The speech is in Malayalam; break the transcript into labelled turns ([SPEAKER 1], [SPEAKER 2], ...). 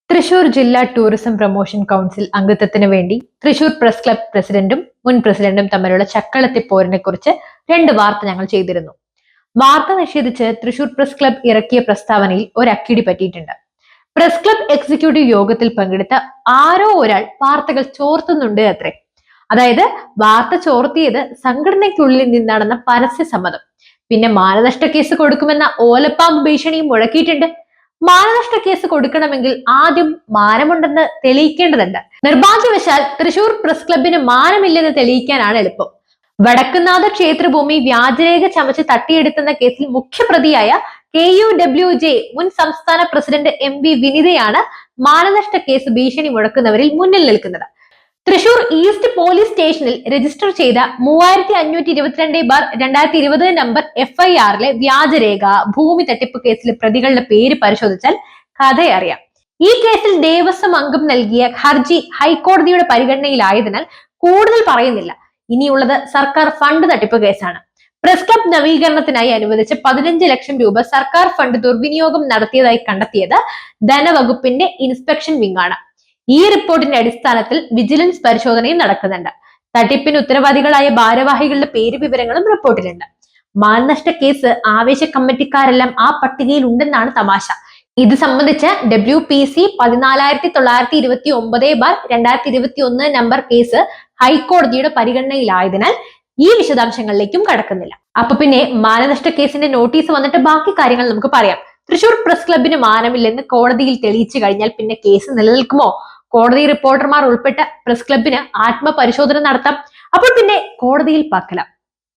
[SPEAKER 1] തൃശൂർ ജില്ലാ ടൂറിസം പ്രൊമോഷൻ കൗൺസിൽ അംഗത്വത്തിന് വേണ്ടി തൃശൂർ പ്രസ് ക്ലബ് പ്രസിഡന്റും മുൻ പ്രസിഡന്റും തമ്മിലുള്ള ചക്കളത്തിപ്പോരിനെ കുറിച്ച് 2 വാർത്ത ഞങ്ങൾ ചെയ്തിരുന്നു. വാർത്ത നിഷേധിച്ച് തൃശൂർ പ്രസ് ക്ലബ് ഇറക്കിയ പ്രസ്താവനയിൽ ഒരു അക്കിടി പറ്റിയിട്ടുണ്ട്. പ്രസ് ക്ലബ് എക്സിക്യൂട്ടീവ് യോഗത്തിൽ പങ്കെടുത്ത ആരോ ഒരാൾ വാർത്തകൾ ചോർത്തുന്നുണ്ട് അത്രേ. അതായത് വാർത്ത ചോർത്തിയത് സംഘടനയ്ക്കുള്ളിൽ നിന്നാണെന്ന പരസ്യ സമ്മതം. പിന്നെ മാനനഷ്ട കേസ് കൊടുക്കുമെന്ന ഓലപ്പാമ്പ് ഭീഷണിയും മുഴക്കിയിട്ടുണ്ട്. മാനനഷ്ട കേസ് കൊടുക്കണമെങ്കിൽ ആദ്യം മാനമുണ്ടെന്ന് തെളിയിക്കേണ്ടതുണ്ട്. നിർഭാഗ്യവശാൽ തൃശൂർ പ്രസ് ക്ലബിന് മാനമില്ലെന്ന് തെളിയിക്കാനാണ് എളുപ്പം. വടക്കുന്നാഥ ക്ഷേത്രഭൂമി വ്യാജരേഖ ചമച്ച് തട്ടിയെടുത്തെന്ന കേസിൽ മുഖ്യപ്രതിയായ KUWJ മുൻ സംസ്ഥാന പ്രസിഡന്റ് MV വിനിതയാണ് മാനനഷ്ട കേസ് ഭീഷണി മുഴക്കുന്നവരിൽ മുന്നിൽ നിൽക്കുന്നത്. തൃശൂർ ഈസ്റ്റ് പോലീസ് സ്റ്റേഷനിൽ രജിസ്റ്റർ ചെയ്ത 3522/2020 നമ്പർ FIR-ലെ വ്യാജരേഖ ഭൂമി തട്ടിപ്പ് കേസിലെ പ്രതികളുടെ പേര് പരിശോധിച്ചാൽ കഥയറിയാം. ഈ കേസിൽ ദേവസ്വം അംഗം നൽകിയ ഹർജി ഹൈക്കോടതിയുടെ പരിഗണനയിലായതിനാൽ കൂടുതൽ പറയുന്നില്ല. ഇനിയുള്ളത് സർക്കാർ ഫണ്ട് തട്ടിപ്പ് കേസാണ്. പ്രസ് ക്ലബ് നവീകരണത്തിനായി അനുവദിച്ച 15 ലക്ഷം രൂപ സർക്കാർ ഫണ്ട് ദുർവിനിയോഗം നടത്തിയതായി കണ്ടെത്തിയത് ധനവകുപ്പിന്റെ ഇൻസ്പെക്ഷൻ വിങ്ങാണ്. ഈ റിപ്പോർട്ടിന്റെ അടിസ്ഥാനത്തിൽ വിജിലൻസ് പരിശോധനയും നടക്കുന്നുണ്ട്. തട്ടിപ്പിന് ഉത്തരവാദികളായ ഭാരവാഹികളുടെ പേര് വിവരങ്ങളും റിപ്പോർട്ടിലുണ്ട്. മാനനഷ്ട കേസ് ആവേശ കമ്മിറ്റിക്കാരെല്ലാം ആ പട്ടികയിൽ ഉണ്ടെന്നാണ് തമാശ. ഇത് സംബന്ധിച്ച് WPC 14929/2021 നമ്പർ കേസ് ഹൈക്കോടതിയുടെ പരിഗണനയിലായതിനാൽ ഈ വിശദാംശങ്ങളിലേക്കും കടക്കുന്നില്ല. അപ്പൊ പിന്നെ മാനനഷ്ട കേസിന്റെ നോട്ടീസ് വന്നിട്ട് ബാക്കി കാര്യങ്ങൾ നമുക്ക് പറയാം. തൃശൂർ പ്രസ് ക്ലബിന് മാനമില്ലെന്ന് കോടതിയിൽ തെളിയിച്ചു കഴിഞ്ഞാൽ പിന്നെ കേസ് നിലനിൽക്കുമോ? കോടതി റിപ്പോർട്ടർമാർ ഉൾപ്പെട്ട പ്രസ് ക്ലബിന് ആത്മപരിശോധന നടത്താം. അപ്പോൾ പിന്നെ കോടതിയിൽ പാർக்கலாம்.